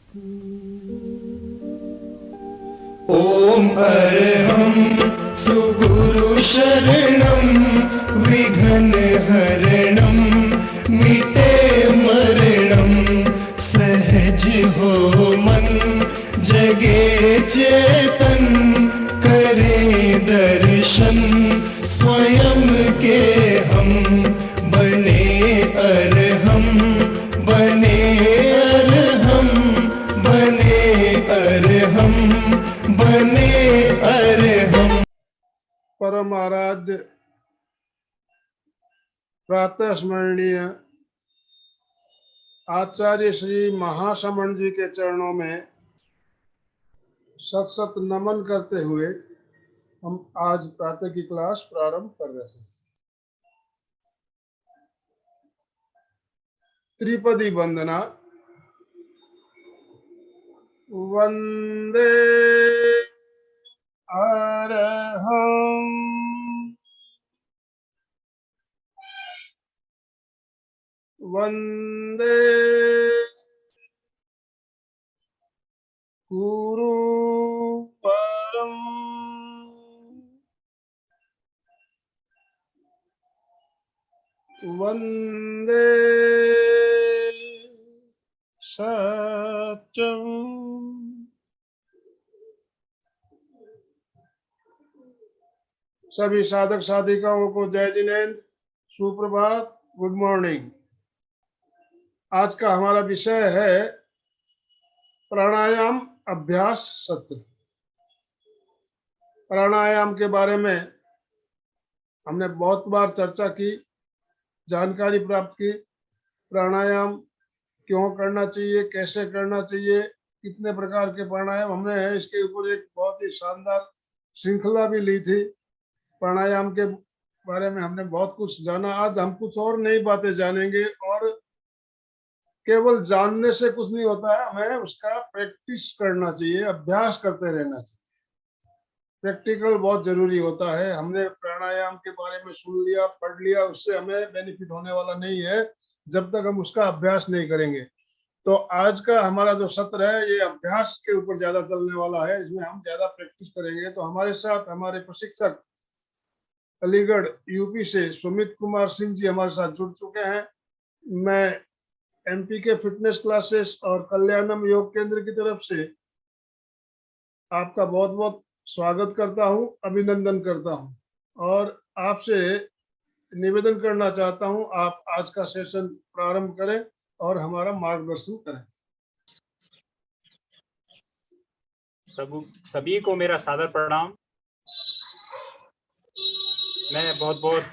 ओम अरहं सुगुरु शरणं विघ्न हरणं मिटे मरणं सहज हो मन जगे चेतन करे दर्शन स्वयं के हम बने अरहं बने अरहं बने अरहं बने अरहं। परम आराध्य प्रातः स्मरणीय आचार्य श्री महाश्रमण जी के चरणों में सत सत नमन करते हुए हम आज प्रातः की क्लास प्रारंभ कर रहे हैं। त्रिपदी वंदना। वंदे अरहं वंदे गुरु परम वंदे सत्यम। सभी साधक साधिकाओं को जय जिनेन्द्र, सुप्रभात, गुड मॉर्निंग। आज का हमारा विषय है प्राणायाम अभ्यास सत्र। प्राणायाम के बारे में हमने बहुत बार चर्चा की, जानकारी प्राप्त की। प्राणायाम क्यों करना चाहिए, कैसे करना चाहिए, कितने प्रकार के प्राणायाम हमने इसके ऊपर एक बहुत ही शानदार श्रृंखला भी ली थी। प्राणायाम के बारे में हमने बहुत कुछ जाना। आज हम कुछ और नई बातें जानेंगे, और केवल जानने से कुछ नहीं होता है, हमें उसका प्रैक्टिस करना चाहिए, अभ्यास करते रहना चाहिए। प्रैक्टिकल बहुत जरूरी होता है। हमने प्राणायाम के बारे में सुन लिया, पढ़ लिया, उससे हमें बेनिफिट होने वाला नहीं है जब तक हम उसका अभ्यास नहीं करेंगे। तो आज का हमारा जो सत्र है ये अभ्यास के ऊपर ज्यादा चलने वाला है। इसमें हम ज्यादा प्रैक्टिस करेंगे। तो हमारे साथ हमारे प्रशिक्षक अलीगढ़ यूपी से सुमित कुमार सिंह जी हमारे साथ जुड़ चुके हैं। मैं एमपी के फिटनेस क्लासेस और कल्याणम योग केंद्र की तरफ से आपका बहुत बहुत स्वागत करता हूं, अभिनंदन करता हूं, और आपसे निवेदन करना चाहता हूं आप आज का सेशन प्रारंभ करें और हमारा मार्गदर्शन करें। सभी को मेरा सादर प्रणाम। मैं बहुत बहुत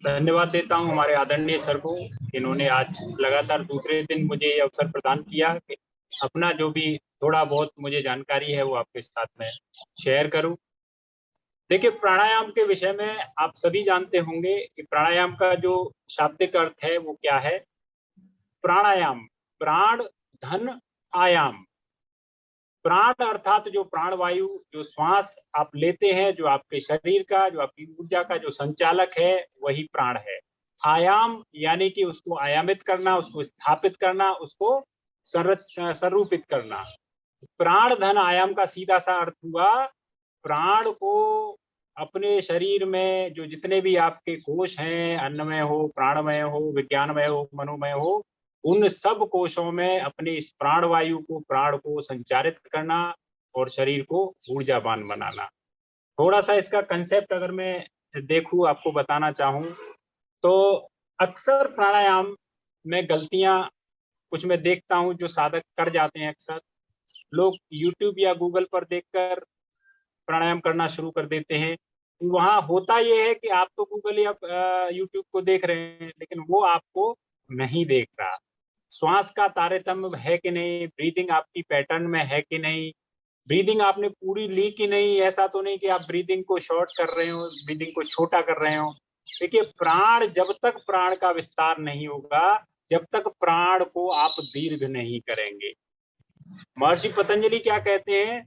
धन्यवाद देता हूं हमारे आदरणीय सर को, इन्होंने आज लगातार दूसरे दिन मुझे ये अवसर प्रदान किया कि अपना जो भी थोड़ा बहुत मुझे जानकारी है वो आपके साथ में शेयर करूं। देखिए, प्राणायाम के विषय में आप सभी जानते होंगे कि प्राणायाम का जो शाब्दिक अर्थ है वो क्या है। प्राणायाम, प्राण धन आयाम। प्राण अर्थात जो प्राणवायु, जो श्वास आप लेते हैं, जो आपके शरीर का, जो आपकी ऊर्जा का जो संचालक है, वही प्राण है। आयाम यानी कि उसको आयामित करना, उसको स्थापित करना, उसको संरूपित करना। प्राण धन आयाम का सीधा सा अर्थ हुआ प्राण को अपने शरीर में जो जितने भी आपके कोश हैं, अन्नमय हो, प्राणमय हो, विज्ञानमय हो, मनोमय हो, उन सब कोशों में अपने इस प्राणवायु को, प्राण को संचारित करना और शरीर को ऊर्जावान बनाना। थोड़ा सा इसका कंसेप्ट अगर मैं देखूं, आपको बताना चाहूं तो अक्सर प्राणायाम में गलतियां कुछ मैं देखता हूं जो साधक कर जाते हैं। अक्सर लोग YouTube या गूगल पर देखकर प्राणायाम करना शुरू कर देते हैं। वहां होता यह है कि आप तो गूगल या YouTube को देख रहे हैं, लेकिन वो आपको नहीं देख रहा। श्वास का तारतम्य है कि नहीं, ब्रीदिंग आपकी पैटर्न में है कि नहीं, ब्रीदिंग आपने पूरी ली कि नहीं। ऐसा तो नहीं कि आप ब्रीदिंग को शॉर्ट कर रहे हो, ब्रीदिंग को छोटा कर रहे हो। देखिए, प्राण जब तक प्राण का विस्तार नहीं होगा, जब तक प्राण को आप दीर्घ नहीं करेंगे। महर्षि पतंजलि क्या कहते हैं,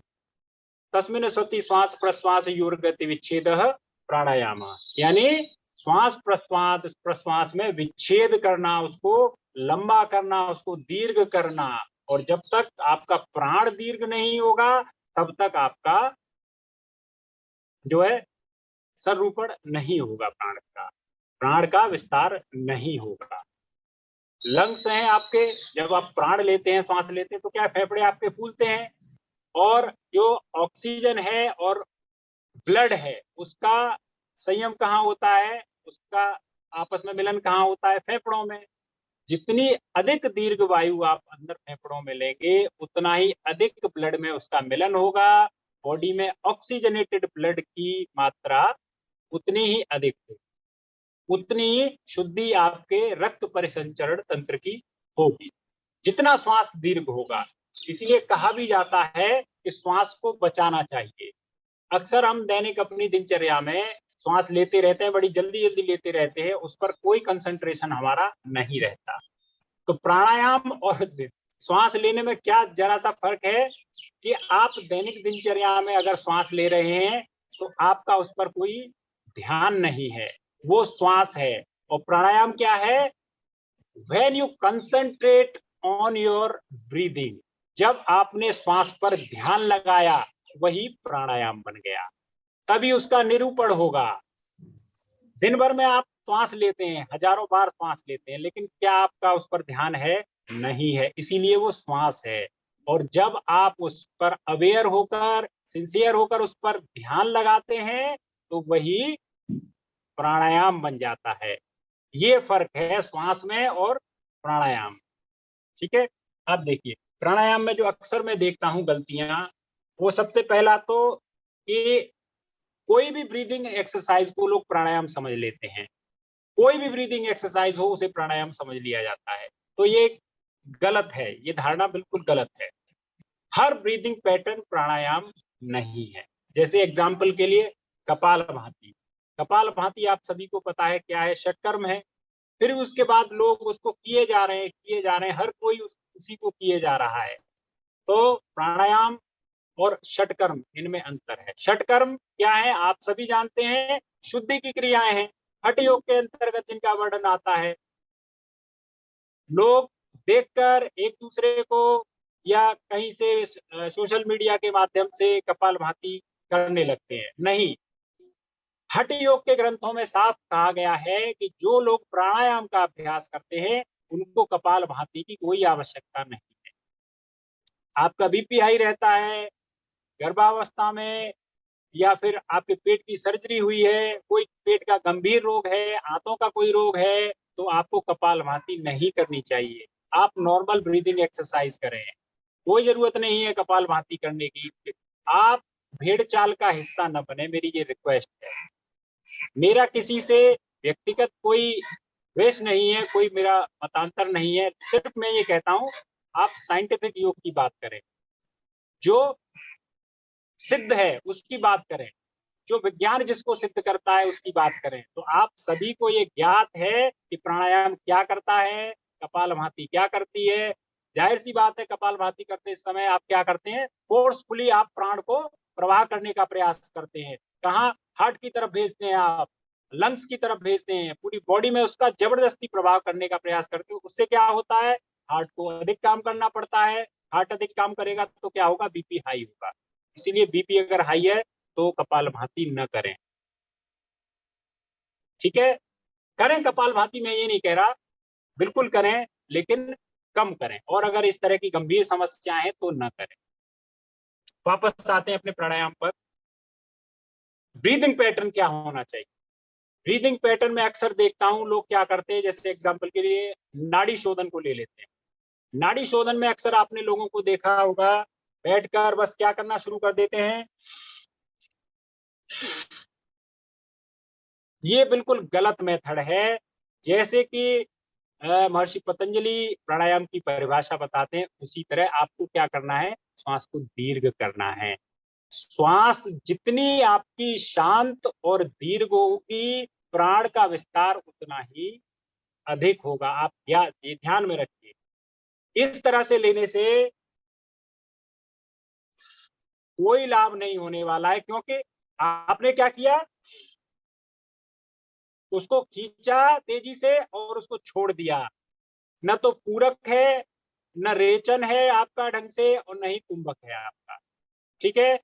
तस्मिन् सति श्वास प्रश्वास योर्गति विच्छेदः प्राणायाम, यानी श्वास प्रश्वास में विच्छेद करना, उसको लंबा करना, उसको दीर्घ करना, और जब तक आपका प्राण दीर्घ नहीं होगा तब तक आपका जो है संरूपण नहीं होगा, प्राण का विस्तार नहीं होगा। लंग्स हैं आपके, जब आप प्राण लेते हैं, श्वास लेते हैं, तो क्या फेफड़े आपके फूलते हैं, और जो ऑक्सीजन है और ब्लड है उसका संयम कहाँ होता है, उसका आपस में मिलन कहाँ होता है, फेफड़ों में। जितनी अधिक दीर्घ वायु आप अंदर फेफड़ों में लेंगे उतना ही अधिक ब्लड में उसका मिलन होगा। बॉडी में ऑक्सीजनेटेड ब्लड की मात्रा उतनी ही अधिक होगी, उतनी ही शुद्धि आपके रक्त परिसंचरण तंत्र की होगी जितना श्वास दीर्घ होगा। इसलिए कहा भी जाता है कि श्वास को बचाना चाहिए। अक्सर हम दैनिक अपनी दिनचर्या में श्वास लेते रहते हैं, बड़ी जल्दी जल्दी लेते रहते हैं, उस पर कोई कंसंट्रेशन हमारा नहीं रहता। तो प्राणायाम और श्वास लेने में क्या जरा सा फर्क है कि आप दैनिक दिनचर्या में अगर श्वास ले रहे हैं तो आपका उस पर कोई ध्यान नहीं है, वो श्वास है। और प्राणायाम क्या है? When you concentrate on your breathing, जब आपने श्वास पर ध्यान लगाया वही प्राणायाम बन गया, तभी उसका निरूपण होगा। दिन भर में आप श्वास लेते हैं, हजारों बार श्वास लेते हैं, लेकिन क्या आपका उस पर ध्यान है? नहीं है, इसीलिए वो श्वास है। और जब आप उस पर अवेयर होकर, सिंसियर होकर उस पर ध्यान लगाते हैं तो वही प्राणायाम बन जाता है। ये फर्क है श्वास में और प्राणायाम। ठीक है, अब देखिए प्राणायाम में जो अक्सर मैं देखता हूं गलतियां, वो सबसे पहला तो कि कोई भी ब्रीदिंग एक्सरसाइज को लोग प्राणायाम समझ लेते हैं, कोई भी ब्रीदिंग एक्सरसाइज हो उसे प्राणायाम समझ लिया जाता है। तो ये गलत है, ये धारणा बिल्कुल गलत है। हर ब्रीदिंग पैटर्न प्राणायाम नहीं है। जैसे एग्जाम्पल के लिए कपालभाति, कपालभाति आप सभी को पता है क्या है, षटकर्म है। फिर उसके बाद लोग उसको किए जा रहे हैं, हर कोई उसी को किए जा रहा है। तो प्राणायाम और षटकर्म, इनमें अंतर है। षटकर्म क्या है आप सभी जानते हैं, शुद्धि की क्रियाएं हैं, हठ योग के अंतर्गत जिनका वर्णन आता है। लोग देखकर एक दूसरे को या कहीं से सोशल मीडिया के माध्यम से कपालभाति करने लगते हैं, नहीं। हठ योग के ग्रंथों में साफ कहा गया है कि जो लोग प्राणायाम का अभ्यास करते हैं उनको कपालभाति की कोई आवश्यकता नहीं है। आपका बीपी हाई रहता है, गर्भावस्था में, या फिर आपके पेट की सर्जरी हुई है, कोई पेट का गंभीर रोग है, आंतों का कोई रोग है, तो आपको कपालभाति नहीं करनी चाहिए। आप नॉर्मल ब्रीदिंग एक्सरसाइज करें, कोई जरूरत नहीं है कपालभाति करने की। आप भेड़ चाल का हिस्सा न बने, मेरी ये रिक्वेस्ट है। मेरा किसी से व्यक्तिगत कोई द्वेष नहीं है, कोई मेरा मतांतर नहीं है, सिर्फ मैं ये कहता हूं आप साइंटिफिक योग की बात करें, जो सिद्ध है उसकी बात करें, जो विज्ञान जिसको सिद्ध करता है उसकी बात करें। तो आप सभी को ये ज्ञात है कि प्राणायाम क्या करता है, कपालभाति क्या करती है। जाहिर सी बात है कपालभाति करते समय आप क्या करते हैं, फोर्सफुली आप प्राण को प्रवाह करने का प्रयास करते हैं। कहाँ? हार्ट की तरफ भेजते हैं, आप लंग्स की तरफ भेजते हैं, पूरी बॉडी में उसका जबरदस्ती प्रभाव करने का प्रयास करते हैं। उससे क्या होता है, हार्ट को अधिक काम करना पड़ता है। हार्ट अधिक काम करेगा तो क्या होगा, बीपी हाई होगा। इसीलिए बीपी अगर हाई है तो कपालभाति न करें। ठीक है, करें कपालभाति, मैं ये नहीं कह रहा, बिल्कुल करें, लेकिन कम करें। और अगर इस तरह की गंभीर समस्याएं हैं तो न करें। वापस आते हैं अपने प्राणायाम पर। ब्रीदिंग पैटर्न क्या होना चाहिए? ब्रीदिंग पैटर्न में अक्सर देखता हूं लोग क्या करते हैं, जैसे एग्जांपल के लिए नाड़ी शोधन को ले लेते हैं। नाड़ी शोधन में अक्सर आपने लोगों को देखा होगा, बैठकर बस क्या करना शुरू कर देते हैं। ये बिल्कुल गलत मेथड है। जैसे कि महर्षि पतंजलि प्राणायाम की परिभाषा बताते हैं, उसी तरह आपको क्या करना है, श्वास को दीर्घ करना है। श्वास जितनी आपकी शांत और दीर्घ होगी, प्राण का विस्तार उतना ही अधिक होगा। आप ये ध्यान में रखिए। इस तरह से लेने से कोई लाभ नहीं होने वाला है, क्योंकि आपने क्या किया, उसको खींचा तेजी से और उसको छोड़ दिया। न तो पूरक है न रेचन है आपका ढंग से और न ही कुंभक है आपका। ठीक है,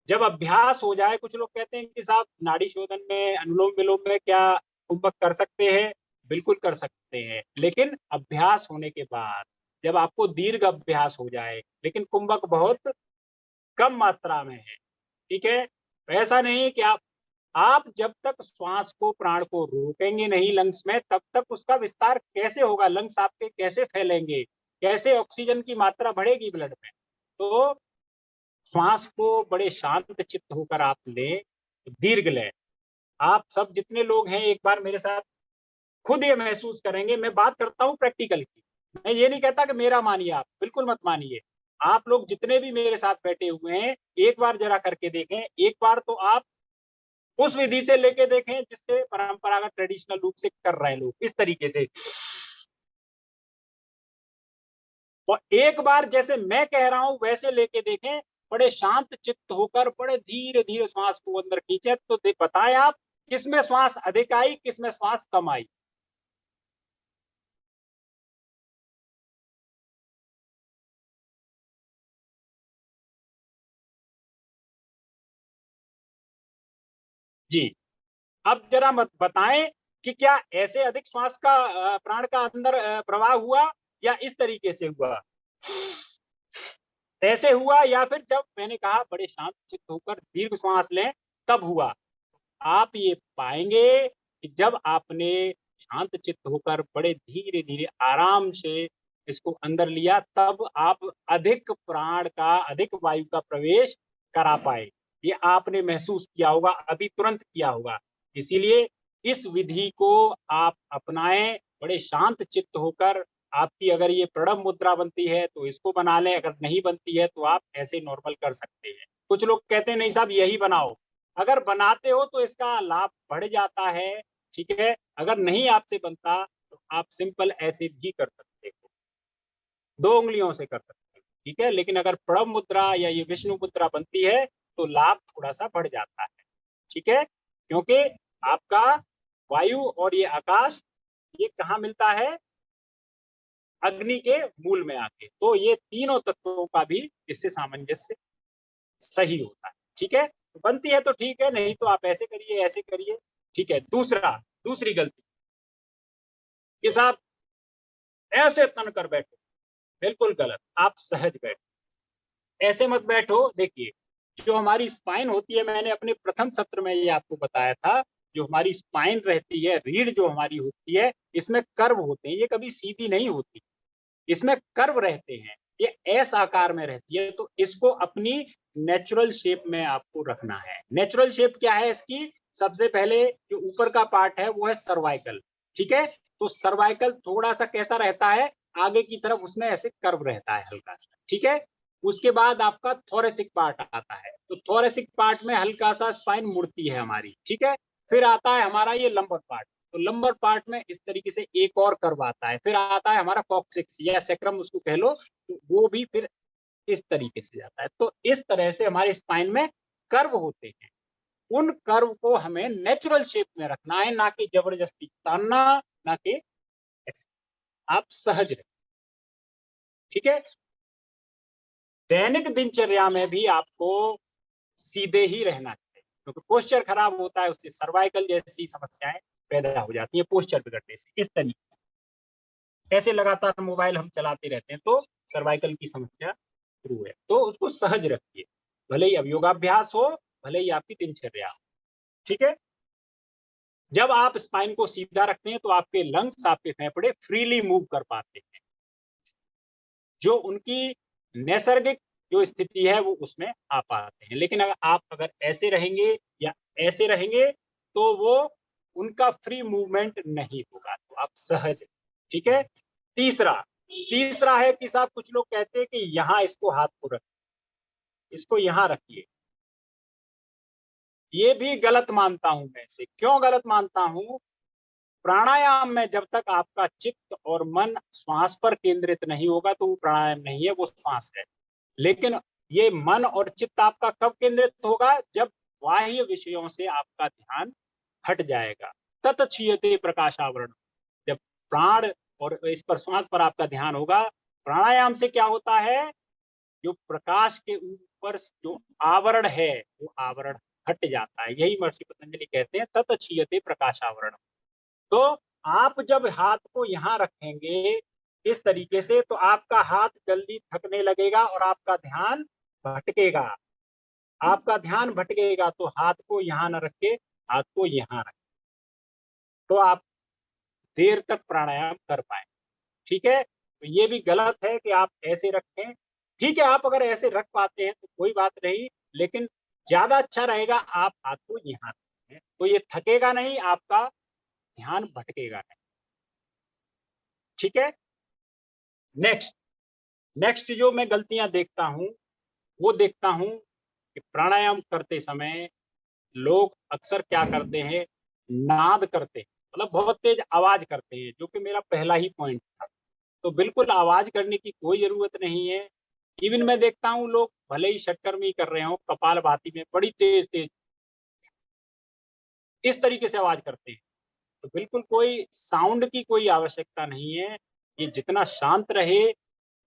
जब अभ्यास हो जाए, कुछ लोग कहते हैं कि साहब नाड़ी शोधन में, अनुलोम विलोम में क्या कुंभक कर सकते हैं? बिल्कुल कर सकते हैं, लेकिन अभ्यास होने के बाद, जब आपको दीर्घ अभ्यास हो जाए, लेकिन कुंभक बहुत कम मात्रा में है। ठीक है, तो ऐसा नहीं कि आप जब तक श्वास को, प्राण को रोकेंगे नहीं लंग्स में, तब तक उसका विस्तार कैसे होगा? लंग्स आपके कैसे फैलेंगे? कैसे ऑक्सीजन की मात्रा बढ़ेगी ब्लड में? तो श्वास को बड़े शांत चित्त होकर आप लें, दीर्घ लें। आप सब जितने लोग हैं एक बार मेरे साथ खुद ये महसूस करेंगे। मैं बात करता हूँ प्रैक्टिकल की, मैं ये नहीं कहता कि मेरा मानिए, आप बिल्कुल मत मानिए। आप लोग जितने भी मेरे साथ बैठे हुए हैं, एक बार जरा करके देखें। एक बार तो आप उस विधि से लेके देखें जिससे परंपरागत ट्रेडिशनल रूप से कर रहे हैं लोग, इस तरीके से। और एक बार जैसे मैं कह रहा हूं वैसे लेके देखें, बड़े शांत चित्त होकर बड़े धीरे धीरे श्वास को अंदर खींचे, तो बताएं आप किसमें श्वास अधिक आई, किसमें श्वास कम आई। जी, अब जरा मत बताएं कि क्या ऐसे अधिक श्वास का प्राण का अंदर प्रवाह हुआ, या इस तरीके से हुआ, ऐसे हुआ, या फिर जब मैंने कहा बड़े शांत चित्त होकर दीर्घ श्वास लें तब हुआ। आप ये पाएंगे कि जब आपने शांत चित्त होकर बड़े धीरे धीरे आराम से इसको अंदर लिया, तब आप अधिक प्राण का, अधिक वायु का प्रवेश करा पाए। ये आपने महसूस किया होगा, अभी तुरंत किया होगा। इसीलिए इस विधि को आप अपनाएं, बड़े शांत चित्त होकर। आपकी अगर ये प्रणव मुद्रा बनती है तो इसको बना लें, अगर नहीं बनती है तो आप ऐसे नॉर्मल कर सकते हैं। कुछ लोग कहते हैं नहीं साहब यही बनाओ, अगर बनाते हो तो इसका लाभ बढ़ जाता है। ठीक है, अगर नहीं आपसे बनता तो आप सिंपल ऐसे भी कर सकते हो, 2 उंगलियों से कर सकते हो। ठीक है, लेकिन अगर प्रणव मुद्रा या ये विष्णु मुद्रा बनती है तो लाभ थोड़ा सा बढ़ जाता है। ठीक है, क्योंकि आपका वायु और ये आकाश, ये कहाँ मिलता है? अग्नि के मूल में आके। तो ये तीनों तत्वों का भी इससे सामंजस्य सही होता है। ठीक है, तो बनती है तो ठीक है, नहीं तो आप ऐसे करिए, ऐसे करिए। ठीक है, दूसरी गलती कि साहब ऐसे तन कर बैठो, बिल्कुल गलत। आप सहज बैठो, ऐसे मत बैठो। देखिए, जो हमारी स्पाइन होती है, मैंने अपने प्रथम सत्र में ये आपको बताया था, जो हमारी स्पाइन रहती है, रीढ़ जो हमारी होती है, इसमें कर्व होते हैं, ये कभी सीधी नहीं होती, इसमें कर्व रहते हैं, ये एस आकार में रहती है। तो इसको अपनी नेचुरल शेप में आपको रखना है। नेचुरल शेप क्या है इसकी? सबसे पहले जो ऊपर का पार्ट है वो है सर्वाइकल। ठीक है, तो सर्वाइकल थोड़ा सा कैसा रहता है, आगे की तरफ उसमें ऐसे कर्व रहता है हल्का सा। ठीक है, उसके बाद आपका थोरेसिक पार्ट आता है, तो थोरेसिक पार्ट में हल्का सा स्पाइन मुड़ती है हमारी। ठीक है, फिर आता है हमारा ये लंबर पार्ट, तो लंबर पार्ट में इस तरीके से एक और कर्व आता है। फिर आता है हमारा कॉक्सिक्स या सेक्रम उसको कह लो, तो वो भी फिर इस तरीके से जाता है। तो इस तरह से हमारे स्पाइन में कर्व होते हैं। उन कर्व को हमें नेचुरल शेप में रखना है, ना कि जबरदस्ती तानना, ना कि आप सहज रहे। ठीक है, दैनिक दिनचर्या में भी आपको सीधे ही रहना चाहिए, क्योंकि पोस्चर खराब होता है, उससे सर्वाइकल जैसी समस्याएं पैदा हो जाती है पोस्चर बिगड़ने से। इस तरीके से ऐसे लगातार मोबाइल हम चलाते रहते हैं तो सर्वाइकल की समस्या शुरू है। तो उसको सहज रखिए, भले ही अब योगाभ्यास हो, भले ही आपकी दिनचर्या हो। ठीक है, जब आप स्पाइन को सीधा रखते हैं तो आपके लंग्स, आपके फेफड़े फ्रीली मूव कर पाते हैं, जो उनकी नैसर्गिक जो स्थिति है वो उसमें आ पाते हैं। लेकिन अगर आप ऐसे रहेंगे या ऐसे रहेंगे तो वो उनका फ्री मूवमेंट नहीं होगा, तो आप सहज। ठीक है, तीसरा है कि साहब कुछ लोग कहते हैं कि यहाँ इसको हाथ को रखिए, इसको यहाँ रखिए। ये भी गलत मानता हूं मैं इसे। क्यों गलत मानता हूं? प्राणायाम में जब तक आपका चित्त और मन श्वास पर केंद्रित नहीं होगा तो वो प्राणायाम नहीं है, वो श्वास है। लेकिन ये मन और चित्त आपका कब केंद्रित होगा? जब बाह्य विषयों से आपका ध्यान हट जाएगा। ततक्षीयते प्रकाशावरण, जब प्राण और इस पर, श्वास पर आपका ध्यान होगा प्राणायाम से क्या होता है, जो प्रकाश के ऊपर जो आवरण है वो आवरण हट जाता है। यही महर्षि पतंजलि कहते हैं तत क्षीयते प्रकाश आवरण। तो आप जब हाथ को यहाँ रखेंगे इस तरीके से, तो आपका हाथ जल्दी थकने लगेगा और आपका ध्यान भटकेगा। आपका ध्यान भटकेगा तो हाथ को यहाँ न रख के हाथ को यहाँ रखें, तो आप देर तक प्राणायाम कर पाए। ठीक है, तो ये भी गलत है कि आप ऐसे रखें। ठीक है, आप अगर ऐसे रख पाते हैं तो कोई बात नहीं, लेकिन ज्यादा अच्छा रहेगा आप हाथ को यहाँ रखें, तो ये थकेगा नहीं, आपका ध्यान भटकेगा नहीं। ठीक है, नेक्स्ट जो मैं गलतियां देखता हूं वो देखता हूं कि प्राणायाम करते समय लोग अक्सर क्या करते हैं, नाद करते हैं, मतलब बहुत तेज आवाज करते हैं, जो कि मेरा पहला ही पॉइंट था। तो बिल्कुल आवाज करने की कोई जरूरत नहीं है। इवन मैं देखता हूँ लोग भले ही षटकर्मी कर रहे हो, कपालभाति में बड़ी तेज तेज इस तरीके से आवाज करते हैं। तो बिल्कुल कोई साउंड की कोई आवश्यकता नहीं है। ये जितना शांत रहे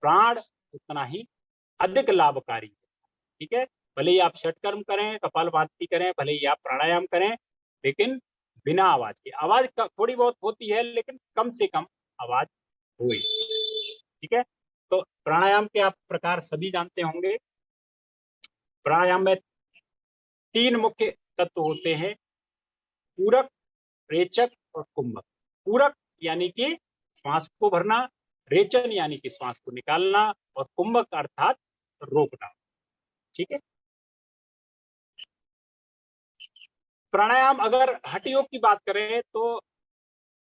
प्राण उतना ही अधिक लाभकारी है। ठीक है, भले ही आप षटकर्म करें, कपालभाति करें, भले ही आप प्राणायाम करें, लेकिन बिना आवाज के। आवाज थोड़ी बहुत होती है लेकिन कम से कम आवाज हो। ठीक है, तो प्राणायाम के आप प्रकार सभी जानते होंगे। प्राणायाम में 3 मुख्य तत्व होते हैं, पूरक, रेचक और कुंभक। पूरक यानी कि श्वास को भरना, रेचन यानी कि श्वास को निकालना, और कुंभक अर्थात रोकना। ठीक है, प्राणायाम अगर हठ योग की बात करें तो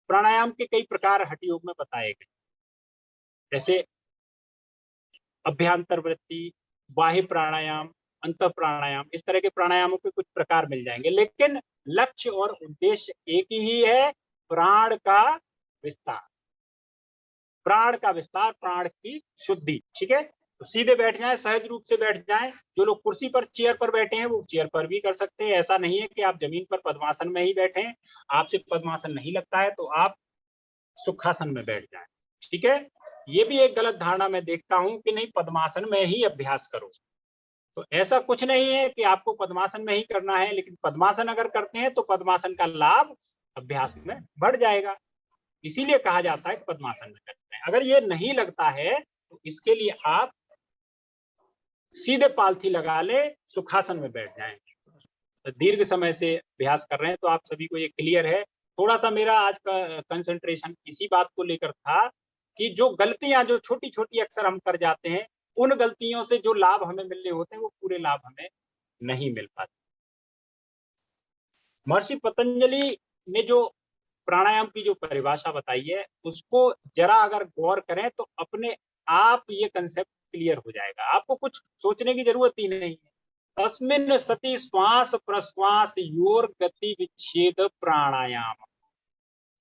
प्राणायाम के कई प्रकार हठ योग में बताए गए, जैसे अभ्यांतर वृत्ति, बाह्य प्राणायाम, अंत प्राणायाम, इस तरह के प्राणायामों के कुछ प्रकार मिल जाएंगे, लेकिन लक्ष्य और उद्देश्य एक ही है, प्राण का विस्तार, प्राण का विस्तार, प्राण की शुद्धि। ठीक है, तो सीधे बैठ जाएं, सहज रूप से बैठ जाएं। जो लोग कुर्सी पर, चेयर पर बैठे हैं वो चेयर पर भी कर सकते हैं। ऐसा नहीं है कि आप जमीन पर पद्मासन में ही बैठे, आपसे पद्मासन नहीं लगता है तो आप सुखासन में बैठ जाएं। ठीक है, ये भी एक गलत धारणा मैं देखता हूं कि नहीं पद्मासन में ही अभ्यास करो। तो ऐसा कुछ नहीं है कि आपको पद्मासन में ही करना है, लेकिन पद्मासन अगर करते हैं तो पद्मासन का लाभ अभ्यास में बढ़ जाएगा, इसीलिए कहा जाता है कि पद्मासन में करते हैं। अगर ये नहीं लगता है तो इसके लिए आप सीधे पालथी लगा ले, सुखासन में बैठ जाएं। तो दीर्घ समय से अभ्यास कर रहे हैं तो आप सभी को ये क्लियर है। थोड़ा सा मेरा आज का कंसंट्रेशन इसी बात को लेकर था कि जो गलतियां जो छोटी छोटी अक्सर हम कर जाते हैं, उन गलतियों से जो लाभ हमें मिलने होते हैं वो पूरे लाभ हमें नहीं मिल पाते। महर्षि पतंजलि ने जो प्राणायाम की जो परिभाषा बताई है उसको जरा अगर गौर करें तो अपने आप ये कंसेप्ट क्लियर हो जाएगा, आपको कुछ सोचने की जरूरत ही नहीं है। तस्मिन् सति श्वास प्रश्वास योर गति विच्छेद प्राणायाम।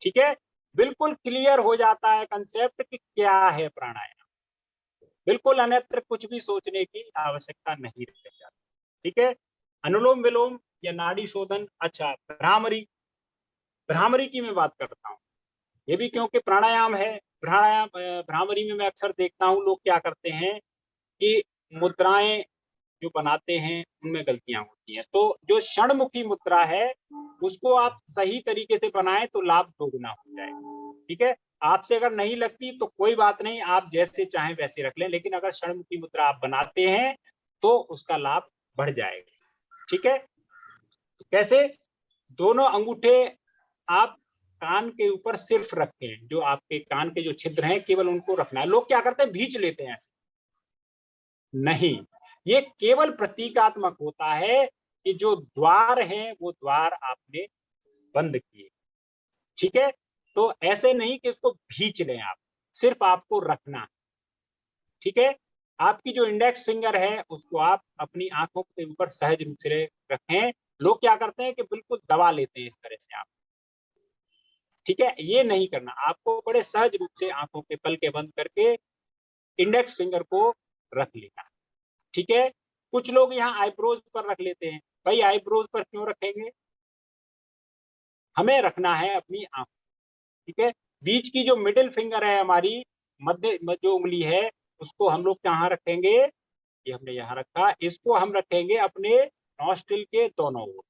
ठीक है, बिल्कुल क्लियर हो जाता है कंसेप्ट कि क्या है प्राणायाम, बिल्कुल अन्यत्र कुछ भी सोचने की आवश्यकता नहीं रह जाती। ठीक है, अनुलोम विलोम या नाड़ी शोधन, अच्छा भ्रामरी की मैं बात करता हूँ, ये भी क्योंकि प्राणायाम है। भ्रामरी में मैं अक्सर देखता हूँ लोग क्या करते हैं कि मुद्राएं जो बनाते हैं उनमें गलतियां होती हैं। तो जो षणमुखी मुद्रा है उसको आप सही तरीके से बनाएं तो लाभ दोगुना हो जाएगा। ठीक है, आपसे अगर नहीं लगती तो कोई बात नहीं, आप जैसे चाहें वैसे रख लें, लेकिन अगर षणमुखी मुद्रा आप बनाते हैं तो उसका लाभ बढ़ जाएगा। ठीक है, कैसे? दोनों अंगूठे आप कान के ऊपर सिर्फ रखें, जो आपके कान के जो छिद्र हैं केवल उनको रखना है। लोग क्या करते हैं, भींच लेते हैं ऐसे, नहीं, ये केवल प्रतीकात्मक होता है कि जो द्वार हैं वो द्वार आपने बंद किए। ठीक है, तो ऐसे नहीं कि इसको भींच लें, आप सिर्फ आपको रखना। ठीक है, आपकी जो इंडेक्स फिंगर है उसको आप अपनी आंखों के ऊपर सहज रूप से रखें। लोग क्या करते हैं कि बिल्कुल दबा लेते हैं इस तरह से आप। ठीक है, ये नहीं करना, आपको बड़े सहज रूप से आंखों के पलके बंद करके इंडेक्स फिंगर को रख लेना। ठीक है, कुछ लोग यहाँ आईब्रोज पर रख लेते हैं, भाई आईब्रोज पर क्यों रखेंगे, हमें रखना है अपनी आंखों। ठीक है, बीच की जो मिडिल फिंगर है हमारी मध्य जो उंगली है उसको हम लोग कहाँ रखेंगे, ये हमने यहाँ रखा, इसको हम रखेंगे अपने नॉस्ट्रिल के दोनों ओर।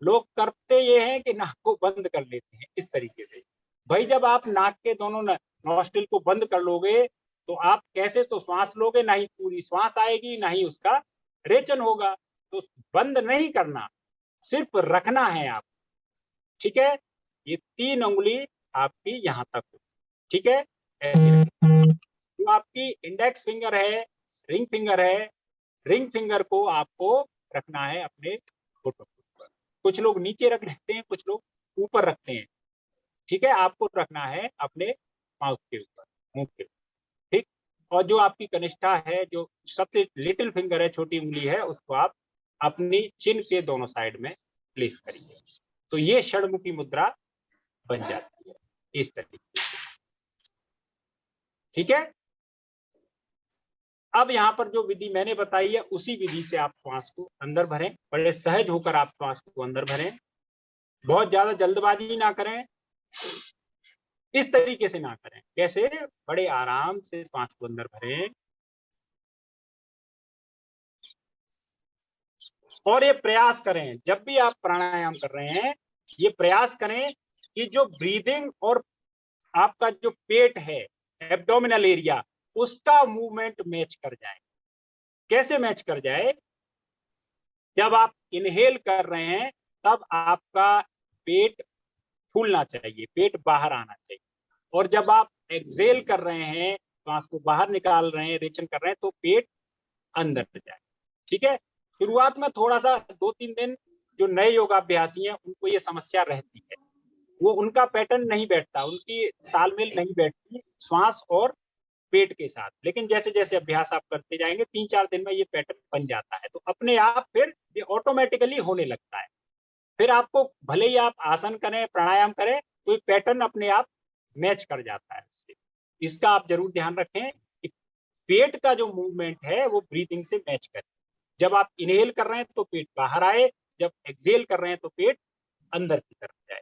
लोग करते ये हैं कि नाक को बंद कर लेते हैं इस तरीके से। भाई जब आप नाक के दोनों नॉस्ट्रिल को बंद कर लोगे तो आप कैसे तो श्वास लोगे, ना ही पूरी श्वास आएगी, ना ही उसका रेचन होगा। तो बंद नहीं करना, सिर्फ रखना है आप, ठीक है। ये 3 उंगली आपकी यहाँ तक हो, ठीक है, ऐसे रखें। जो आपकी इंडेक्स फिंगर है, रिंग फिंगर है, रिंग फिंगर को आपको रखना है अपने घुटनों के ऊपर। कुछ लोग नीचे रख लेते हैं, कुछ लोग ऊपर रखते हैं, ठीक है। आपको रखना है अपने माउथ के ऊपर, मुंह के ऊपर, ठीक। और जो आपकी कनिष्ठा है, जो सबसे लिटिल फिंगर है, छोटी उंगली है, उसको आप अपनी चिन के दोनों साइड में प्लेस करिए। तो ये षडमुखी मुद्रा बन जाती है इस तरीके से, ठीक है। अब यहाँ पर जो विधि मैंने बताई है उसी विधि से आप श्वास को अंदर भरें, बड़े सहज होकर आप श्वास को अंदर भरें, बहुत ज्यादा जल्दबाजी ना करें, इस तरीके से ना करें। कैसे? बड़े आराम से श्वास को अंदर भरें और ये प्रयास करें, जब भी आप प्राणायाम कर रहे हैं ये प्रयास करें कि जो ब्रीदिंग और आपका जो पेट है, एब्डोमिनल एरिया, उसका मूवमेंट मैच कर जाए। कैसे मैच कर जाए? जब आप इनहेल कर रहे हैं तब आपका पेट फूलना चाहिए, पेट बाहर आना चाहिए, और जब आप एक्सेल कर रहे हैं, श्वास को बाहर निकाल रहे हैं, रेचन कर रहे हैं, तो पेट अंदर जाए, ठीक है। शुरुआत में थोड़ा सा 2-3 दिन जो नए योगाभ्यासी हैं उनको ये समस्या रहती है, वो उनका पैटर्न नहीं बैठता, उनकी तालमेल नहीं बैठती श्वास और पेट के साथ। लेकिन जैसे जैसे अभ्यास आप करते जाएंगे 3-4 दिन में ये पैटर्न बन जाता है, तो अपने आप फिर ये ऑटोमेटिकली होने लगता है। फिर आपको भले ही आप आसन करें, प्राणायाम करें, तो ये पैटर्न अपने आप मैच कर जाता है उससे। इसका आप जरूर ध्यान रखें कि पेट का जो मूवमेंट है वो ब्रीथिंग से मैच करे। जब आप इनहेल कर रहे हैं तो पेट बाहर आए, जब एक्सेल कर रहे हैं तो पेट अंदर की तरफ जाए।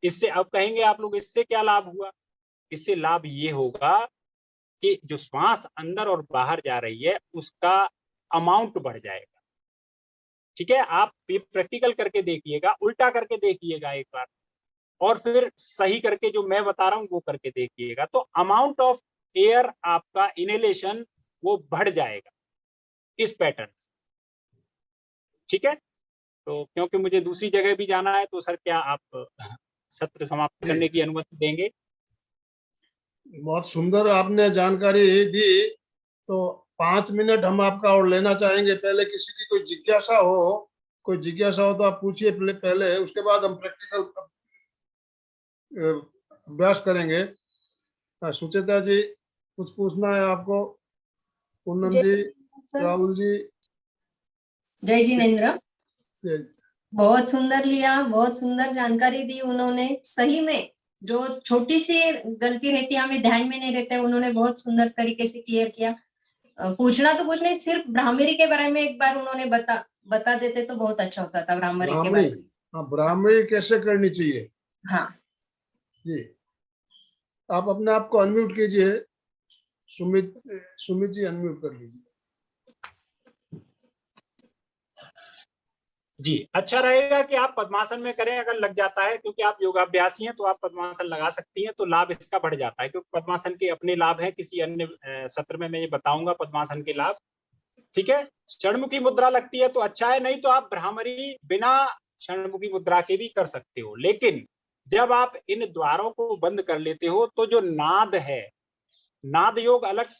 इससे अब कहेंगे आप लोग इससे क्या लाभ हुआ? इससे लाभ ये होगा कि जो श्वास अंदर और बाहर जा रही है उसका अमाउंट बढ़ जाएगा, ठीक है। आप प्रैक्टिकल करके देखिएगा, उल्टा करके देखिएगा एक बार, और फिर सही करके जो मैं बता रहा हूं वो करके देखिएगा, तो अमाउंट ऑफ एयर आपका इनहेलेशन वो बढ़ जाएगा इस पैटर्न से, ठीक है। तो क्योंकि मुझे दूसरी जगह भी जाना है, तो सर क्या आप सत्र समाप्त करने की अनुमति देंगे? बहुत सुंदर आपने जानकारी दी। तो 5 मिनट हम आपका और लेना चाहेंगे। पहले किसी की कोई जिज्ञासा हो तो आप पूछिए पहले, उसके बाद हम प्रैक्टिकल अभ्यास करेंगे। सुचेता जी, कुछ पूछना है आपको? पूनम जी, राहुल जी। जय जिनेन्द्र। बहुत सुंदर लिया, बहुत सुंदर जानकारी दी उन्होंने। सही में जो छोटी सी गलती रहती है, हमें ध्यान में नहीं रहता, उन्होंने बहुत सुंदर तरीके से क्लियर किया। पूछना तो कुछ नहीं, सिर्फ ब्राह्मणी के बारे में एक बार उन्होंने बता देते तो बहुत अच्छा होता था। ब्राह्मणी के बारे में, हाँ, ब्राह्मणी कैसे करनी चाहिए? हाँ जी, आप अपने आप को अनम्यूट कीजिए। सुमित जी अनम्यूट कर लीजिए। जी, अच्छा रहेगा कि आप पद्मासन में करें अगर लग जाता है, क्योंकि आप योगाभ्यासी हैं तो आप पद्मासन लगा सकती हैं, तो लाभ इसका बढ़ जाता है, क्योंकि पद्मासन के अपने लाभ हैं। किसी अन्य सत्र में मैं ये बताऊंगा पद्मासन के लाभ, ठीक है। षणमुखी मुद्रा लगती है तो अच्छा है, नहीं तो आप भ्रामरी बिना षणमुखी मुद्रा के भी कर सकते हो। लेकिन जब आप इन द्वारों को बंद कर लेते हो तो जो नाद है, नाद योग अलग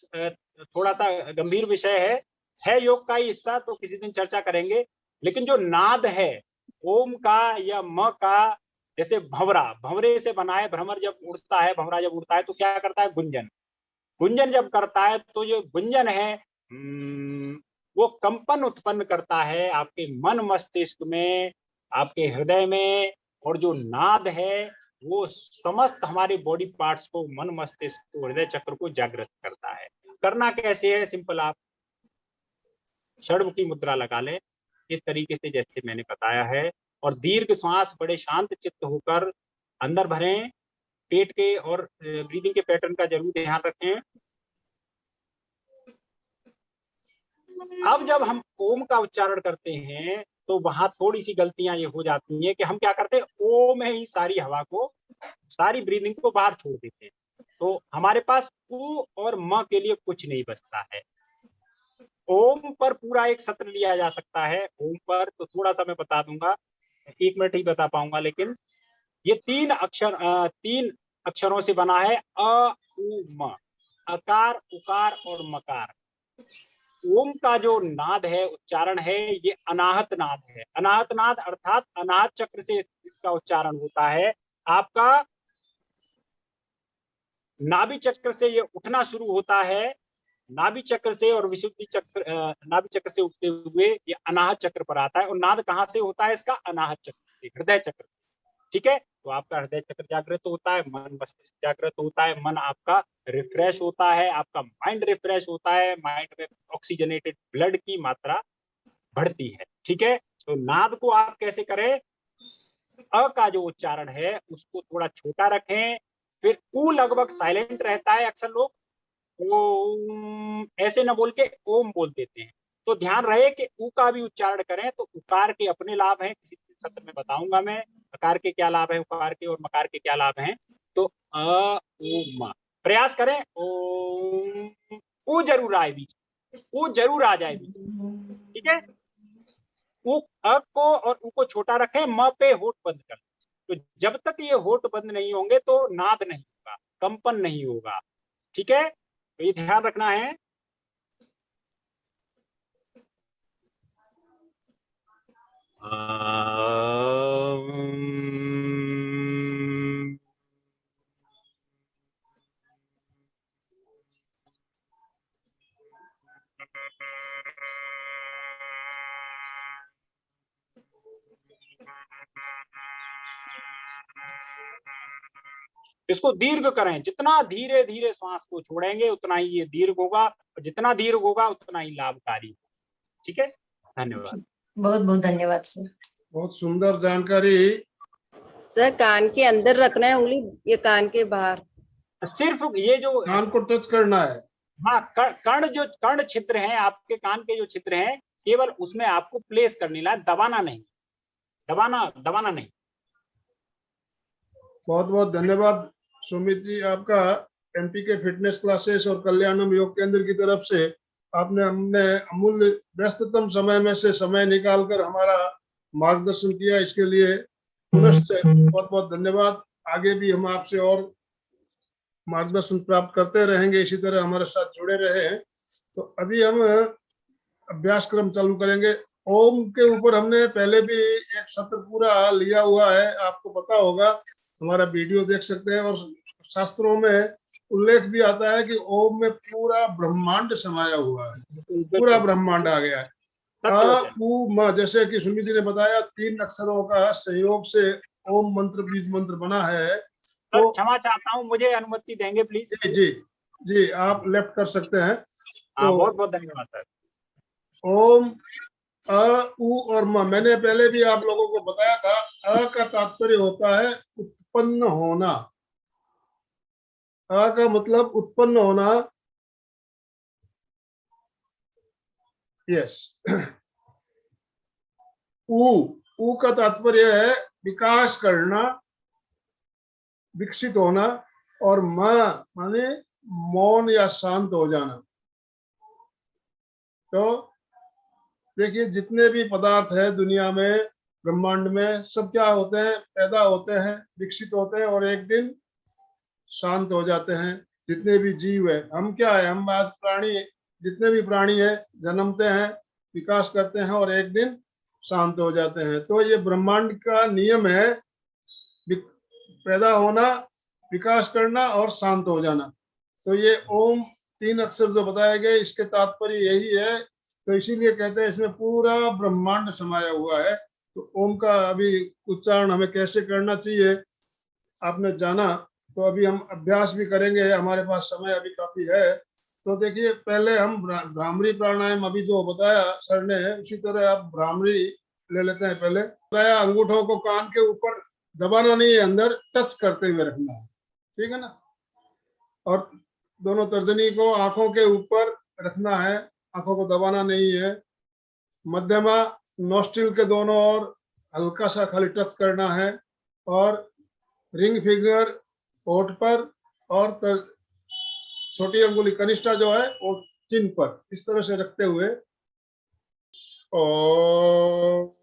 थोड़ा सा गंभीर विषय है योग का ही हिस्सा, तो किसी दिन चर्चा करेंगे। लेकिन जो नाद है ओम का या म का, जैसे भंवरा, भंवरे से बना है, भ्रमर जब उड़ता है, भंवरा जब उड़ता है तो क्या करता है? गुंजन। गुंजन जब करता है तो जो गुंजन है वो कंपन उत्पन्न करता है आपके मन मस्तिष्क में, आपके हृदय में, और जो नाद है वो समस्त हमारे बॉडी पार्ट्स को, मन मस्तिष्क को, हृदय चक्र को जागृत करता है। करना कैसे है? सिंपल, आप षडमुखी मुद्रा लगा लें इस तरीके से जैसे मैंने बताया है, और दीर्घ श्वास बड़े शांत चित्त होकर अंदर भरें पेट के और ब्रीदिंग के पैटर्न का जरूर ध्यान रखें। अब जब हम ओम का उच्चारण करते हैं तो वहां थोड़ी सी गलतियां ये हो जाती हैं कि हम क्या करते हैं, ओम में ही सारी हवा को, सारी ब्रीदिंग को बाहर छोड़ देते हैं, तो हमारे पास उ और म के लिए कुछ नहीं बचता है। ओम पर पूरा एक सत्र लिया जा सकता है। ओम पर तो थोड़ा सा मैं बता दूंगा, 1 मिनट ही बता पाऊंगा, लेकिन ये 3 अक्षरों से बना है, अ उ म, अकार उकार और मकार। ओम का जो नाद है, उच्चारण है, ये अनाहत नाद है। अनाहत नाद अर्थात अनाहत चक्र से इसका उच्चारण होता है। आपका नाभि चक्र से ये उठना शुरू होता है, नाभि चक्र से और विशुद्धि चक्र, नाभि चक्र से उठते हुए ये अनाहत चक्र पर आता है। और नाद कहाँ से होता है इसका? अनाहत चक्र से, हृदय चक्र से। ठीक है, तो आपका हृदय चक्र जागृत होता है, मन मस्तिष्क जागृत होता है, मन आपका रिफ्रेश होता है, आपका माइंड रिफ्रेश होता है, माइंड में ऑक्सीजनेटेड ब्लड की मात्रा बढ़ती है। ठीक है, तो नाद को आप कैसे करें? अ का जो उच्चारण है उसको थोड़ा छोटा रखें, फिर उ लगभग साइलेंट रहता है। अक्सर लोग ओम ऐसे न बोल के ओम बोल देते हैं, तो ध्यान रहे कि उ का भी उच्चारण करें। तो उकार के अपने लाभ हैं, किसी सत्र में बताऊंगा मैं अकार के क्या लाभ है, उकार के और मकार के क्या लाभ हैं। तो अ उ म प्रयास करें, ओम, उ जरूर आए बीच, उ जरूर आ जाए बीच। ठीक है, उ अ को और उ को छोटा रखें, म पे होठ बंद कर। तो जब तक ये होठ बंद नहीं होंगे तो नाद नहीं होगा, कंपन नहीं होगा। ठीक है, तो ये ध्यान रखना है। इसको दीर्घ करें, जितना धीरे धीरे श्वास को छोड़ेंगे उतना ही ये दीर्घ होगा, और जितना दीर्घ होगा उतना ही लाभकारी। ठीक है, धन्यवाद। बहुत बहुत धन्यवाद सर। बहुत सुंदर जानकारी। सर कान के अंदर रखना है उंगली, ये कान के बाहर? सिर्फ ये जो कान को टच करना है। हाँ, कर्ण जो कर्ण छिद्र हैं, आपके कान के जो छिद्र हैं, केवल उसमें आपको प्लेस करने ला, दबाना नहीं, दबाना नहीं। बहुत बहुत धन्यवाद सुमित जी, आपका एमपी के फिटनेस क्लासेस और कल्याणम योग केंद्र की तरफ से आपने हमने अमूल्य व्यस्ततम समय में से समय निकालकर हमारा मार्गदर्शन किया, इसके लिए पुनश्च बहुत बहुत धन्यवाद। आगे भी हम आपसे और मार्गदर्शन प्राप्त करते रहेंगे, इसी तरह हमारे साथ जुड़े रहे। तो अभी हम अभ्यास क्रम चालू करेंगे। ओम के ऊपर हमने पहले भी एक सत्र पूरा लिया हुआ है, आपको पता होगा, हमारा वीडियो देख सकते हैं। और शास्त्रों में उल्लेख भी आता है कि ओम में पूरा ब्रह्मांड समाया हुआ है, पूरा ब्रह्मांड आ गया है। अ उ म, जैसे कि सुमित जी ने बताया, 3 अक्षरों का संयोग से ओम मंत्र बीज मंत्र बना है। तो क्षमा चाहता हूँ, मुझे अनुमति देंगे प्लीज? जी जी जी, आप लेफ्ट कर सकते हैं। तो बहुत बहुत धन्यवाद सर। ओम अ उ और म, मैंने पहले भी आप लोगों को बताया था, अ का तात्पर्य होता है उत्पन्न होना। अ का मतलब उत्पन्न होना। यस। उ का तात्पर्य है विकास करना, विकसित होना। और म माने मौन या शांत हो जाना। तो देखिए, जितने भी पदार्थ है दुनिया में, ब्रह्मांड में, सब क्या होते हैं? पैदा होते हैं, विकसित होते हैं और एक दिन शांत हो जाते हैं। जितने भी जीव है, हम क्या है, हम आज प्राणी, जितने भी प्राणी है जन्मते हैं, विकास करते हैं और एक दिन शांत हो जाते हैं। तो ये ब्रह्मांड का नियम है, पैदा होना, विकास करना और शांत हो जाना। तो ये ओम 3 अक्षर जो बताए गए, इसके तात्पर्य यही है। तो इसीलिए कहते हैं इसमें पूरा ब्रह्मांड समाया हुआ है। तो ओम का अभी उच्चारण हमें कैसे करना चाहिए आपने जाना, तो अभी हम अभ्यास भी करेंगे, हमारे पास समय अभी काफी है। तो देखिए, पहले हम भ्रामरी प्राणायाम अभी जो बताया सर ने, उसी तरह आप भ्रामरी ले लेते हैं। पहले बताया, अंगूठों को कान के ऊपर दबाना नहीं है, अंदर टच करते हुए रखना है। ठीक है ना। और दोनों तर्जनी को आंखों के ऊपर रखना है, आंखों को दबाना नहीं है। मध्यमा नोस्ट्रिल के दोनों ओर हल्का सा खाली टच करना है, और रिंग फिंगर होठ पर, और छोटी अंगुली कनिष्ठा जो है वो चिन पर, इस तरह से रखते हुए और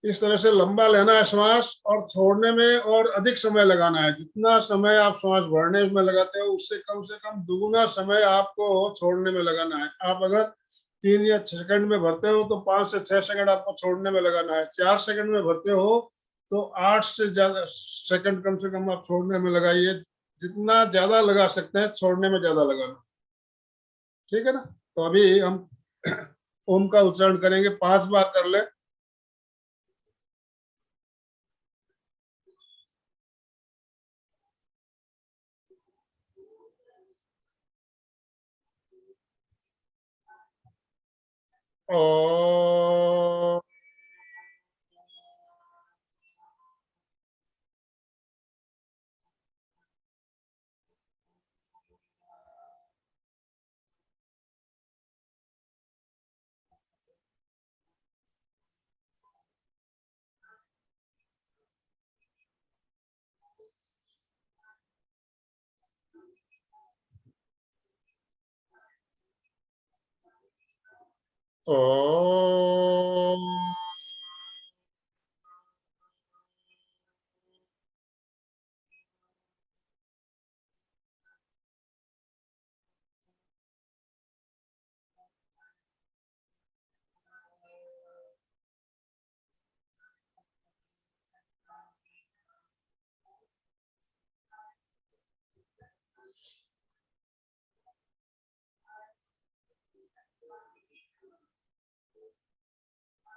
इस तरह से लंबा लेना है श्वास, और छोड़ने में और अधिक समय लगाना है। जितना समय आप श्वास भरने में लगाते हो उससे कम से कम दुगुना समय आपको छोड़ने में लगाना है। आप अगर 3 या 6 सेकंड में भरते हो तो 5 से 6 सेकंड आपको छोड़ने में लगाना है। 4 सेकंड में भरते हो तो 8 से ज्यादा सेकंड कम से कम आप छोड़ने में लगाइए। जितना ज्यादा लगा सकते हैं छोड़ने में ज्यादा लगाना, ठीक है ना। तो अभी हम ओम का उच्चारण करेंगे, 5 बार कर ले। ओ ओम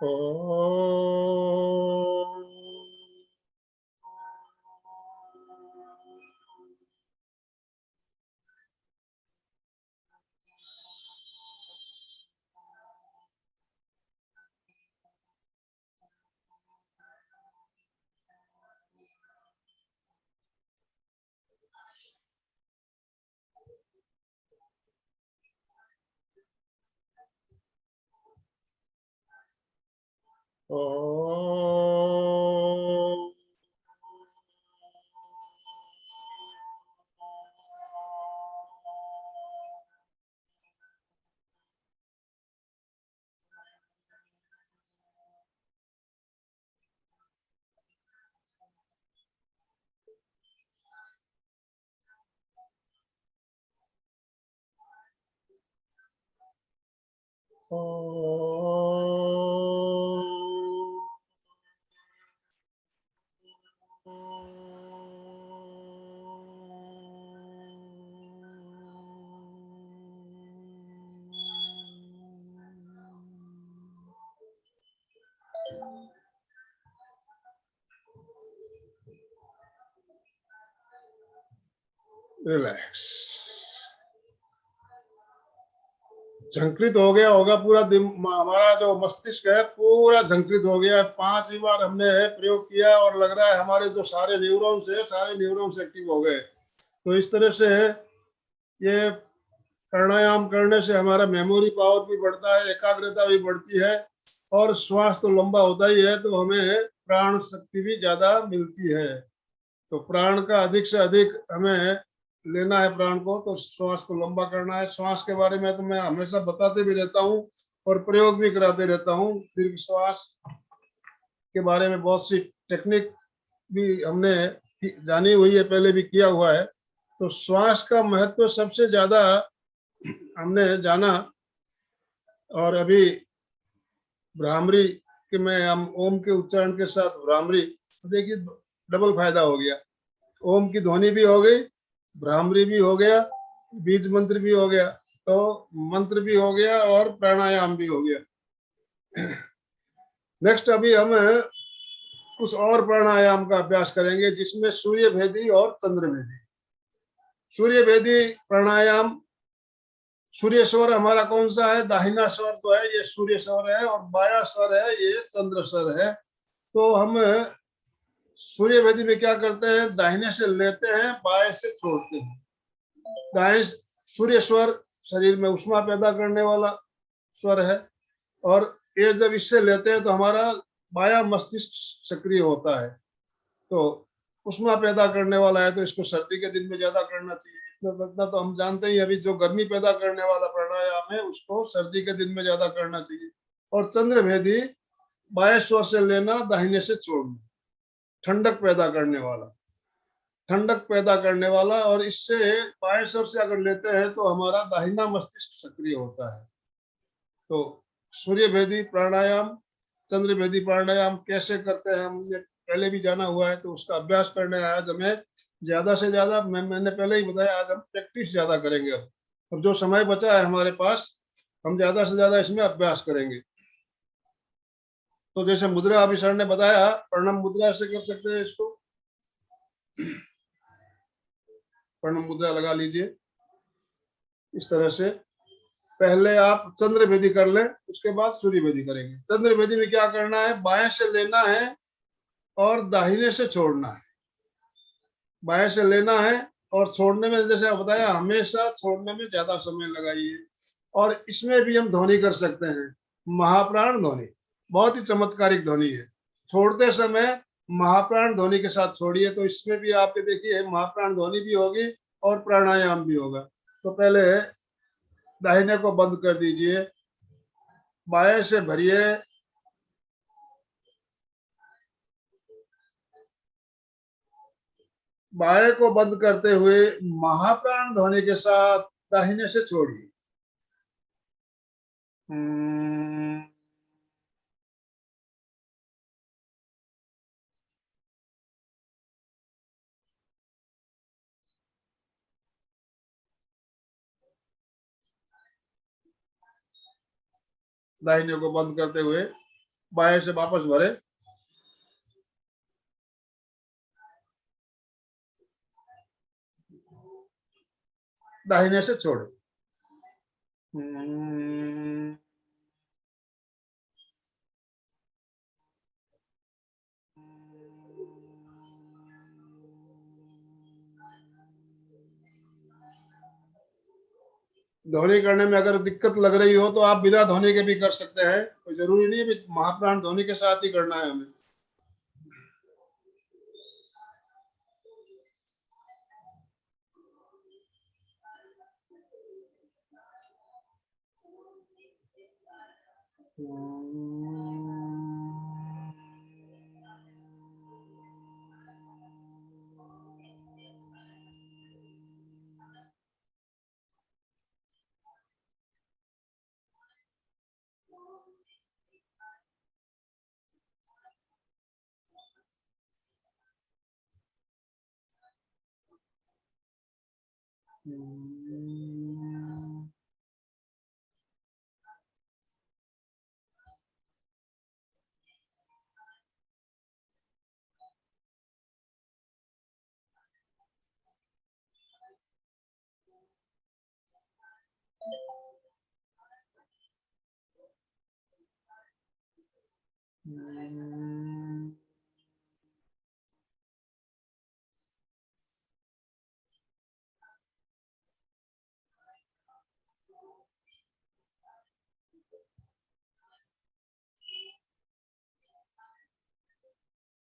ओम ओम रिलैक्स। झंकृत हो गया होगा पूरा हमारा जो मस्तिष्क है पूरा झंकृत हो गया है। 5 ही बार हमने प्रयोग किया और लग रहा है हमारे जो सारे न्यूरॉन्स है सारे न्यूरॉन्स एक्टिव हो गए। तो इस तरह से ये प्राणायाम करने से हमारा मेमोरी पावर भी बढ़ता है, एकाग्रता भी बढ़ती है, और श्वास तो लंबा होता ही है तो हमें प्राण शक्ति भी ज्यादा मिलती है। तो प्राण का अधिक से अधिक हमें लेना है प्राण को, तो श्वास को लंबा करना है। श्वास के बारे में तो मैं हमेशा बताते भी रहता हूँ और प्रयोग भी कराते रहता हूँ। दीर्घ श्वास के बारे में बहुत सी टेक्निक भी हमने जानी हुई है, पहले भी किया हुआ है। तो श्वास का महत्व सबसे ज्यादा हमने जाना। और अभी भ्रामरी के में हम ओम के उच्चारण के साथ भ्रामरी, तो देखिए डबल फायदा हो गया। ओम की ध्वनि भी हो गई, भ्रामरी भी हो गया, बीज मंत्र भी हो गया, तो मंत्र भी हो गया और प्राणायाम भी हो गया। नेक्स्ट अभी हम कुछ और प्राणायाम का अभ्यास करेंगे, जिसमें सूर्य भेदी और चंद्र भेदी। सूर्य भेदी प्राणायाम, सूर्य स्वर हमारा कौन सा है? दाहिना स्वर तो है, ये सूर्य स्वर है, और बाया स्वर है, ये चंद्र स्वर है। तो हम सूर्य भेदी में क्या करते हैं? दाहिने से लेते हैं, बाएं से छोड़ते हैं। दाएं सूर्य स्वर शरीर में उष्मा पैदा करने वाला स्वर है, और ये जब इससे लेते हैं तो हमारा बाया मस्तिष्क सक्रिय होता है, तो उष्मा पैदा करने वाला है, तो इसको सर्दी के दिन में ज्यादा करना चाहिए। इतना तो हम जानते ही, अभी जो गर्मी पैदा करने वाला प्राणायाम है उसको सर्दी के दिन में ज्यादा करना चाहिए। और चंद्र भेदी बाएं स्वर से लेना, दाहिने से छोड़ना, ठंडक पैदा करने वाला, ठंडक पैदा करने वाला। और इससे बाएं स्वर से अगर लेते हैं तो हमारा दाहिना मस्तिष्क सक्रिय होता है। तो सूर्य भेदी प्राणायाम, चंद्र भेदी प्राणायाम कैसे करते हैं हमने पहले भी जाना हुआ है, तो उसका अभ्यास करने आज हमें ज्यादा से ज्यादा, मैंने पहले ही बताया, आज हम प्रैक्टिस ज्यादा करेंगे। अब जो समय बचा है हमारे पास, हम ज्यादा से ज्यादा इसमें अभ्यास करेंगे। तो जैसे मुद्रा अभी सर ने बताया, प्रणम मुद्रा से कर सकते हैं इसको। प्रणम मुद्रा लगा लीजिए इस तरह से। पहले आप चंद्र भेदी कर लें, उसके बाद सूर्य भेदी करेंगे। चंद्र भेदी में क्या करना है? बाएं से लेना है और दाहिने से छोड़ना है। बाएं से लेना है और छोड़ने में, जैसे बताया, हमेशा छोड़ने में ज्यादा समय लगाइए। और इसमें भी हम ध्वनि कर सकते हैं, महाप्राण ध्वनि, बहुत ही चमत्कारिक ध्वनि है। छोड़ते समय महाप्राण ध्वनि के साथ छोड़िए, तो इसमें भी आपके देखिए महाप्राण ध्वनि भी होगी और प्राणायाम भी होगा। तो पहले दाहिने को बंद कर दीजिए, बाएं से भरिए, बाएं को बंद करते हुए महाप्राण ध्वनि के साथ दाहिने से छोड़िए। दाहिने को बंद करते हुए बाएं से वापस भरे, दाहिने से छोड़े। ध्वनि करने में अगर दिक्कत लग रही हो तो आप बिना ध्वनि के भी कर सकते हैं, कोई जरूरी नहीं है महाप्राण ध्वनि के साथ ही करना है हमें।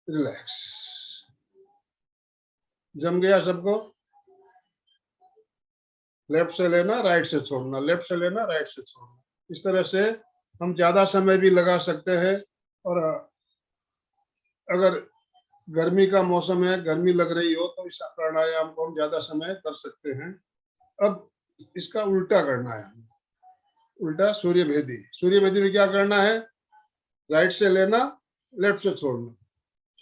रिलैक्स। जम गया सबको? लेफ्ट से लेना, राइट से छोड़ना, लेफ्ट से लेना, राइट से छोड़ना। इस तरह से हम ज्यादा समय भी लगा सकते हैं। और अगर गर्मी का मौसम है, गर्मी लग रही हो, तो इस प्राणायाम को हम ज्यादा समय कर सकते हैं। अब इसका उल्टा करना है, उल्टा सूर्य भेदी। सूर्य भेदी में क्या करना है? राइट से लेना, लेफ्ट से छोड़ना।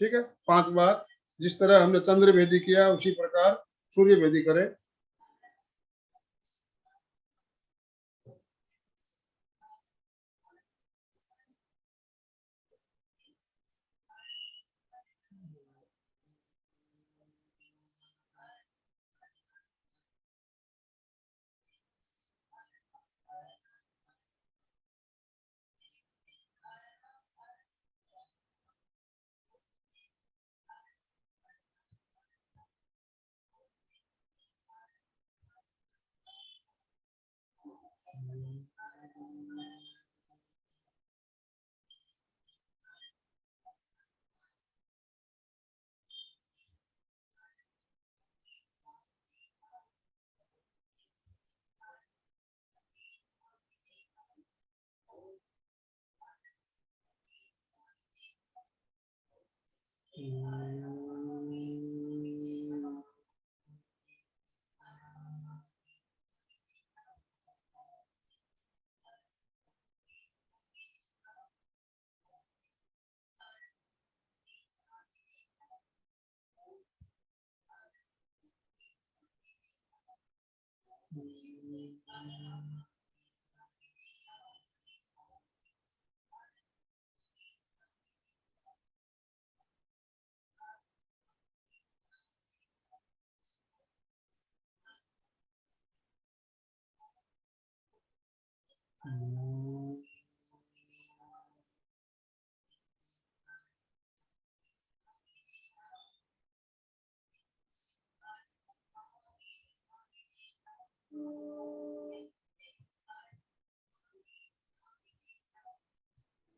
ठीक है, 5 बार। जिस तरह हमने चंद्र भेदी किया उसी प्रकार सूर्य भेदी करें।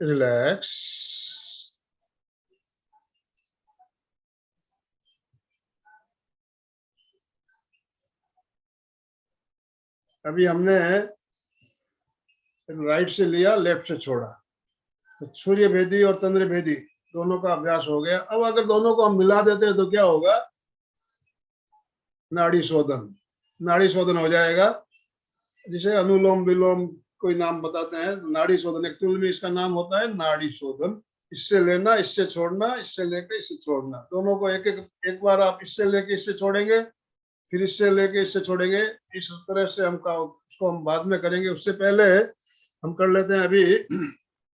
रिलैक्स। अभी हमने राइट से लिया, लेफ्ट से छोड़ा, तो सूर्य भेदी और चंद्र भेदी दोनों का अभ्यास हो गया। अब अगर दोनों को हम मिला देते हैं तो क्या होगा? नाड़ी शोधन। नाड़ी शोधन हो जाएगा, जिसे अनुलोम विलोम कोई नाम बताते हैं। नाड़ी शोधन एक्चुअल में इसका नाम होता है नाड़ी शोधन। इससे लेना, इससे छोड़ना, इससे लेके इससे छोड़ना, दोनों को एक बार आप इससे लेके इससे छोड़ेंगे, फिर इससे लेके इससे छोड़ेंगे। इस तरह से उसको हम बाद में करेंगे। उससे पहले हम कर लेते हैं अभी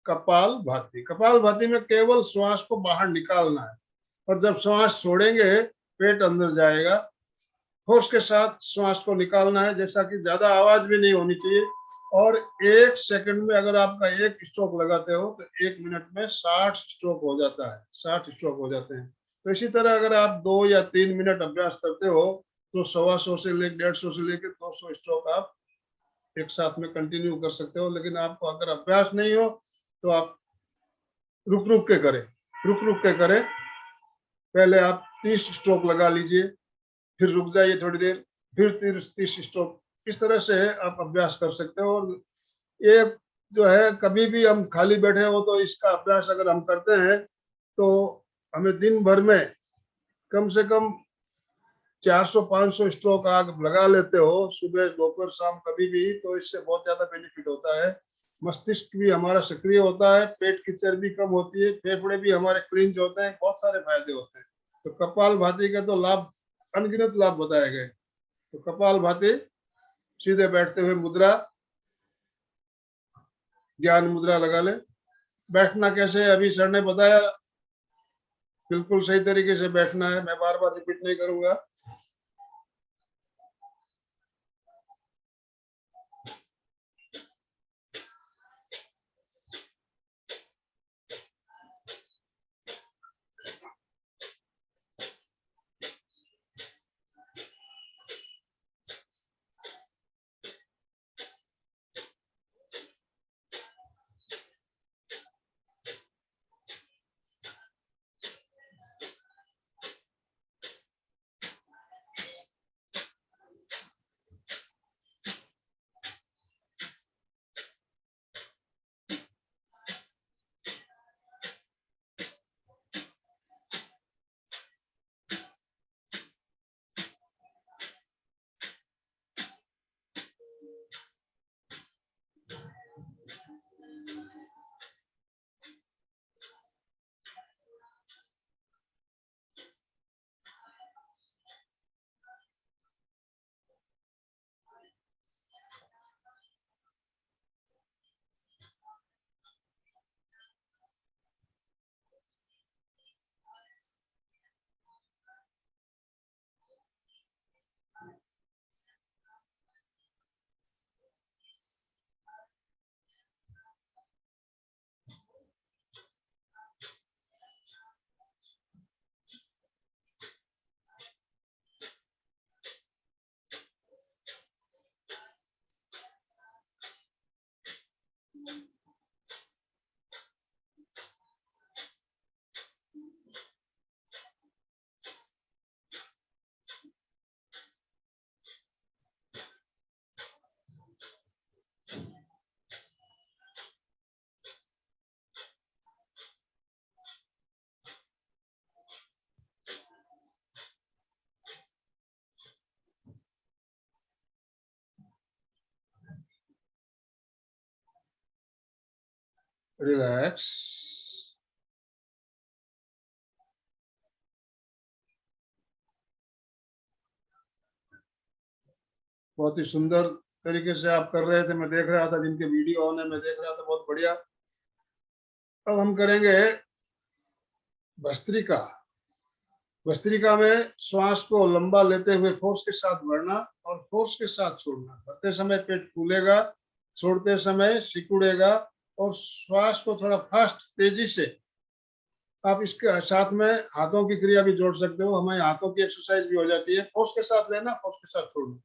कपाल भाती। कपाल भाती में केवल श्वास को बाहर निकालना है, और जब श्वास छोड़ेंगे पेट अंदर जाएगा। फोर्स के साथ श्वास को निकालना है, जैसा कि ज्यादा आवाज भी नहीं होनी चाहिए। और 1 सेकंड में अगर आपका एक स्ट्रोक लगाते हो तो 1 मिनट में 60 स्ट्रोक हो जाता है, 60 स्ट्रोक हो जाते हैं। तो इसी तरह अगर आप 2 या 3 मिनट अभ्यास करते हो तो 125 से लेकर 150 से लेकर 200 स्ट्रोक आप एक साथ में कंटिन्यू कर सकते हो। लेकिन आपको अगर अभ्यास नहीं हो तो आप रुक रुक के करें, रुक रुक के करें। पहले आप 30 स्ट्रोक लगा लीजिए, फिर रुक जाइए थोड़ी देर, फिर 30 स्ट्रोक। इस तरह से आप अभ्यास कर सकते हो। और ये जो है, कभी भी हम खाली बैठे हो तो इसका अभ्यास अगर हम करते हैं तो हमें दिन भर में कम से कम 400-500 स्ट्रोक आग लगा लेते हो, सुबह दोपहर शाम कभी भी, तो इससे बहुत ज्यादा बेनिफिट होता है। मस्तिष्क भी हमारा सक्रिय होता है, पेट की चर्बी कम होती है, फेफड़े भी हमारे क्लींज होते हैं, बहुत सारे फायदे होते हैं। तो कपाल भाती के तो लाभ, अनगिनत लाभ बताए गए। तो कपाल भाती, सीधे बैठते हुए मुद्रा, ज्ञान मुद्रा लगा ले। बैठना कैसे है अभी सर ने बताया, बिल्कुल सही तरीके से बैठना है, मैं बार बार रिपीट नहीं करूंगा। रिलैक्स। बहुत ही सुंदर तरीके से आप कर रहे थे, मैं देख रहा था, जिनके वीडियो ऑन है मैं देख रहा था, बहुत बढ़िया। अब हम करेंगे भस्त्रिका। भस्त्रिका में श्वास को लंबा लेते हुए फोर्स के साथ भरना और फोर्स के साथ छोड़ना। भरते समय पेट फूलेगा, छोड़ते समय सिकुड़ेगा, और श्वास को थोड़ा फास्ट तेजी से। आप इसके साथ में हाथों की क्रिया भी जोड़ सकते हो, हमारे हाथों की एक्सरसाइज भी हो जाती है। फोर्स के साथ लेना, फोर्स के साथ छोड़ना।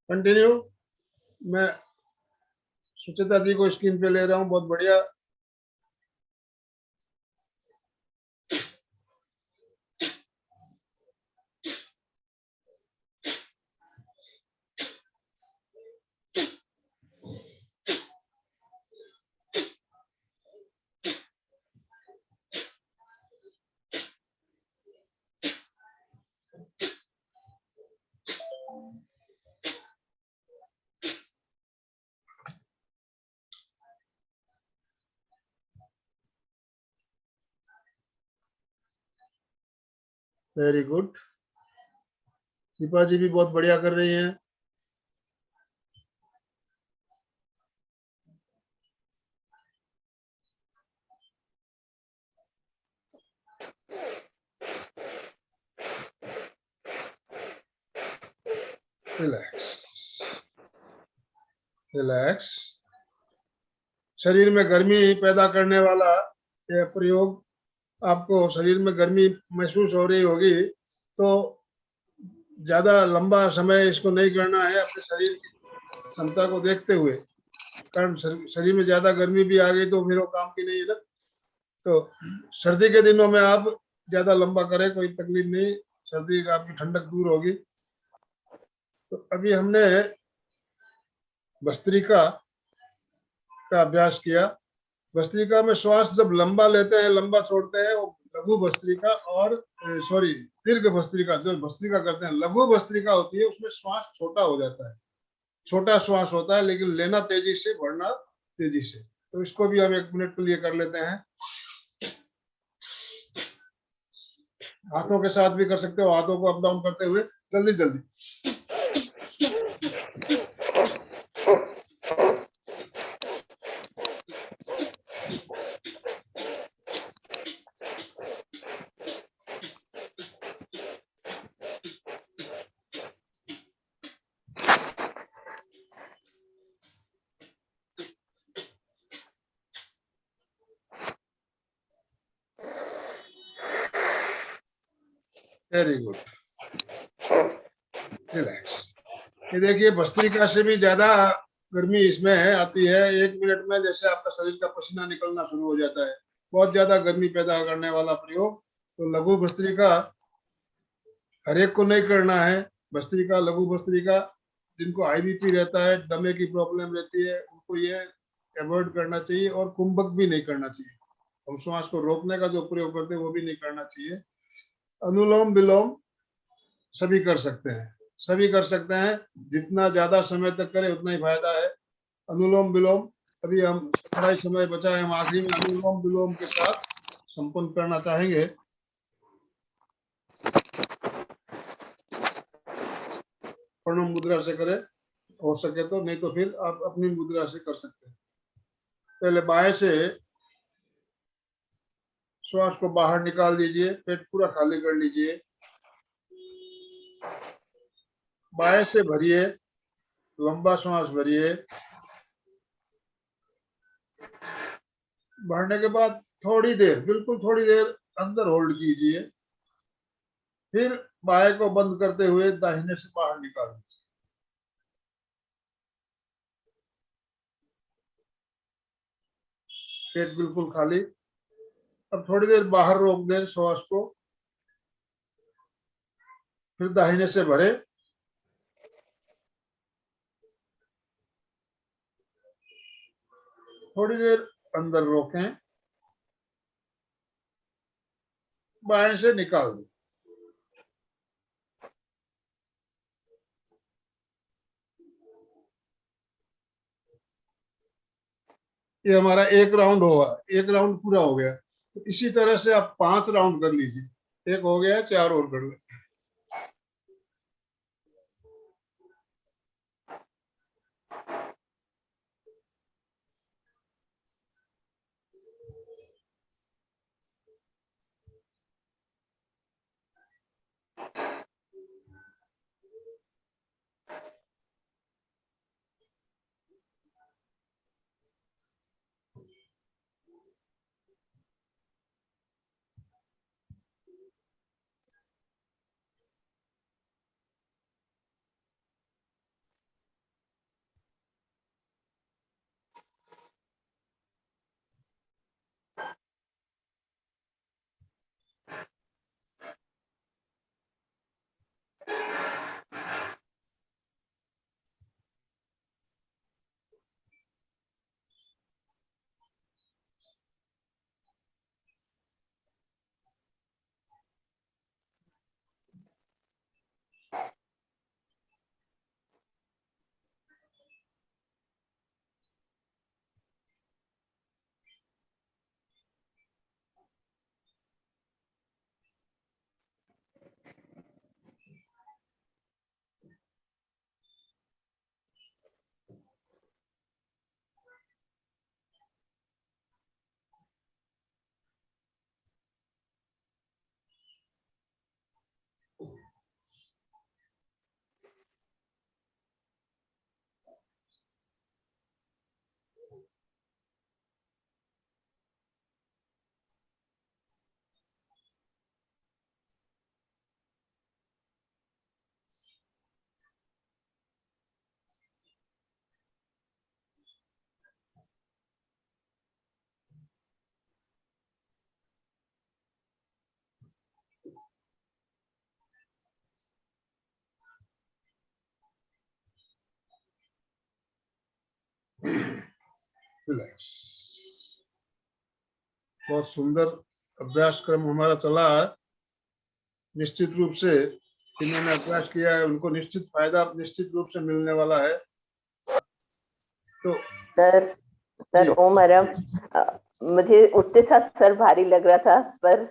कंटिन्यू। मैं सुचिता जी को स्क्रीन पे ले रहा हूँ, बहुत बढ़िया। Very good. दीपा जी भी बहुत बढ़िया कर रही हैं। Relax, relax. शरीर में गर्मी पैदा करने वाला यह प्रयोग, आपको शरीर में गर्मी महसूस हो रही होगी तो ज्यादा लंबा समय इसको नहीं करना है, अपने शरीर की क्षमता को देखते हुए। कारण शरीर में ज्यादा गर्मी भी आ गई तो फिर वो काम की नहीं है ना। तो सर्दी के दिनों में आप ज्यादा लंबा करें, कोई तकलीफ नहीं, सर्दी का आपकी ठंडक दूर होगी। तो अभी हमने भस्त्रिका का अभ्यास किया। भस्त्रिका में श्वास जब लंबा लेते हैं, लंबा छोड़ते हैं, वो लघु भस्त्रिका, और सॉरी दीर्घ भस्त्रिका। जब भस्त्रिका करते हैं, लघु भस्त्रिका होती है, उसमें श्वास छोटा हो जाता है, छोटा श्वास होता है, लेकिन लेना तेजी से, बढ़ना तेजी से। तो इसको भी हम 1 मिनट के लिए कर लेते हैं। हाथों के साथ भी कर सकते हो, हाथों को अप डाउन करते हुए जल्दी जल्दी। Very good, relax. ये देखिए, भस्त्रिका से भी ज्यादा गर्मी इसमें है, आती है। 1 मिनट में जैसे आपका शरीर का पसीना निकलना शुरू हो जाता है, बहुत ज्यादा गर्मी पैदा करने वाला प्रयोग। तो लघु भस्त्रिका हर एक को नहीं करना है। भस्त्रिका, लघु भस्त्रिका, जिनको हाई बीपी रहता है, दमे की प्रॉब्लम रहती है, उनको ये अवॉइड करना चाहिए। और कुंभक भी नहीं करना चाहिए, हम श्वास को रोकने का जो प्रयोग करते हैं वो भी नहीं करना चाहिए। अनुलोम विलोम सभी कर सकते हैं, सभी कर सकते हैं। जितना ज्यादा समय तक करें उतना ही फायदा है। अनुलोम विलोम, अभी हम थोड़ा ही समय बचा है, हम आखिरी में अनुलोम विलोम के साथ संपन्न करना चाहेंगे। प्रणव मुद्रा से करें हो सके तो, नहीं तो फिर आप अपनी मुद्रा से कर सकते हैं। पहले बाएं से श्वास को बाहर निकाल दीजिए, पेट पूरा खाली कर लीजिए, बाएं से भरिए, लंबा श्वास भरिए। भरने के बाद थोड़ी देर, बिल्कुल थोड़ी देर अंदर होल्ड कीजिए, फिर बाएं को बंद करते हुए दाहिने से बाहर निकाल दीजिए। पेट बिल्कुल खाली। अब थोड़ी देर बाहर रोक दें श्वास को, फिर दाहिने से भरे, थोड़ी देर अंदर रोकें, बाएं से निकाल दो। ये हमारा एक राउंड होगा, एक राउंड पूरा हो गया। तो इसी तरह से आप 5 राउंड कर लीजिए। एक हो गया, 4 और कर ले। रिलैक्स। बहुत सुंदर अभ्यास क्रम हमारा चला है। निश्चित रूप से जिन्होंने अभ्यास किया है उनको निश्चित फायदा निश्चित रूप से मिलने वाला है। तो सर ओम हरम, मुझे उठते साथ सर भारी लग रहा था, पर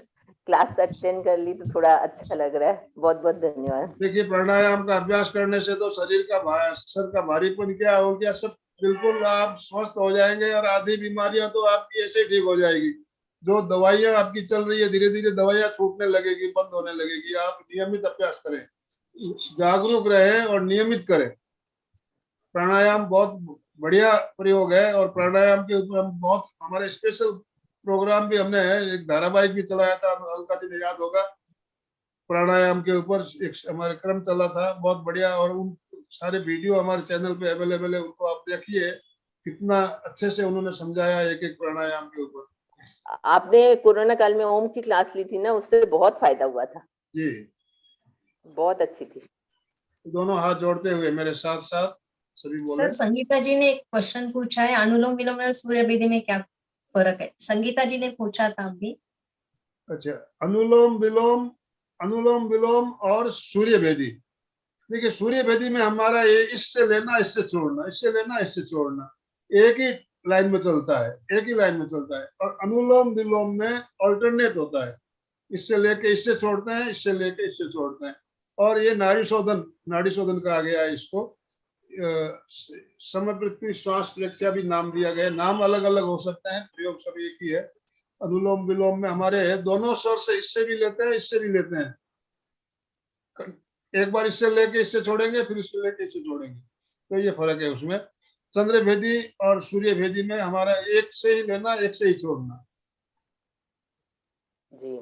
क्लास अटेंड कर ली तो थोड़ा अच्छा लग रहा है। बहुत बहुत धन्यवाद। देखिए, प्राणायाम का अभ्यास करने से तो शरीर का सर का भारीपन क्या हो गया सब बिल्कुल आप स्वस्थ हो जाएंगे, और आधी बीमारियां तो आपकी ऐसे ठीक हो जाएगी। जो दवाइयां आपकी चल रही है, धीरे धीरे दवाइयां छूटने लगेगी, बंद होने लगेगी। आप नियमित अभ्यास करें, जागरूक रहें और नियमित करें। प्राणायाम बहुत बढ़िया प्रयोग है, और प्राणायाम के ऊपर हम बहुत हमारे स्पेशल प्रोग्राम भी हमने एक धारावाहिक भी चलाया था, अलका जी ने याद होगा। प्राणायाम के ऊपर एक हमारे क्रम चला था, बहुत बढ़िया। और उन सारे वीडियो हमारे चैनल पे अवेलेबल है, उनको आप देखिए, कितना अच्छे से उन्होंने समझाया एक एक प्राणायाम के ऊपर। आपने कोरोना काल में ओम की क्लास ली थी ना, उससे बहुत फायदा हुआ था जी, बहुत अच्छी थी। दोनों हाथ जोड़ते हुए मेरे साथ साथ सभी बोले। सर संगीता जी ने एक क्वेश्चन पूछा है, अनुलोम विलोम और सूर्य विधि में क्या फर्क है? संगीता जी ने पूछा था अभी। अच्छा, अनुलोम विलोम और सूर्य भेदी। देखिए, सूर्य भेदी में हमारा ये इससे लेना इससे छोड़ना, इससे लेना इससे छोड़ना, एक ही लाइन में चलता है, एक ही लाइन में चलता है। और अनुलोम विलोम में अल्टरनेट होता है, इससे लेके इससे छोड़ते हैं, इससे लेके इससे छोड़ते हैं। और ये नाड़ी शोधन कहा गया है इसको। समपृथ्वी श्वास प्रक्रिया भी नाम दिया गया है। नाम अलग अलग हो सकते हैं, प्रयोग सब एक ही है। अनुलोम विलोम में हमारे दोनों स्वर से, इससे भी लेते हैं इससे भी लेते हैं। एक बार इससे लेके इससे छोड़ेंगे, फिर इससे लेके इससे छोड़ेंगे, तो ये फर्क है उसमें। चंद्र भेदी और सूर्य भेदी में हमारा एक से ही लेना, एक से ही छोड़ना। जी